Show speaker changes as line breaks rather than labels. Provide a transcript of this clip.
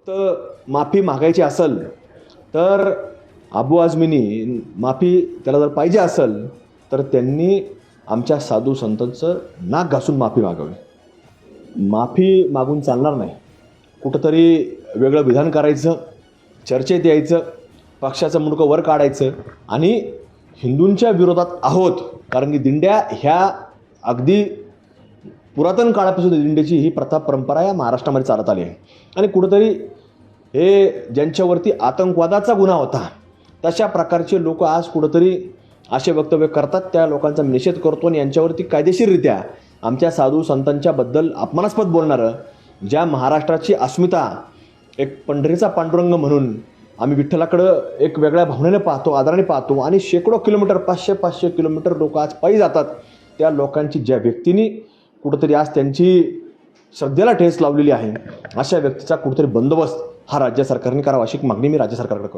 फक्त माफी मागायची असेल तर अबू आझमीनी माफी त्याला जर पाहिजे असेल तर त्यांनी आमच्या साधू संतांचं नाक घासून माफी मागावी। माफी मागून चालणार नाही, कुठंतरी वेगळं विधान करायचं, चर्चेत यायचं, पक्षाचं मुंडकं वर काढायचं आणि हिंदूंच्या विरोधात आहोत, कारण की दिंड्या ह्या अगदी पुरातन काळापासून दिंड्याची ही प्रथा परंपरा या महाराष्ट्रामध्ये चालत आली आहे। आणि कुठंतरी हे ज्यांच्यावरती आतंकवादाचा गुन्हा होता तशा प्रकारचे लोक आज कुठंतरी असे वक्तव्य करतात, त्या लोकांचा निषेध करतो आणि यांच्यावरती कायदेशीररित्या आमच्या साधू संतांच्याबद्दल अपमानास्पद बोलणारं, ज्या महाराष्ट्राची अस्मिता एक पंढरीचा पांडुरंग म्हणून आम्ही विठ्ठलाकडं एक वेगळ्या भावनेने पाहतो, आदराने पाहतो आणि शेकडो किलोमीटर 500 किलोमीटर लोक आज पायी जातात, त्या लोकांची ज्या व्यक्तींनी कुठंतरी आज त्यांची श्रद्धेला ठेस लावलेली आहे अशा व्यक्तीचा कुठंतरी बंदोबस्त हा राज्य सरकारने करावा अशी मागणी मी राज्य सरकारकडे करतो।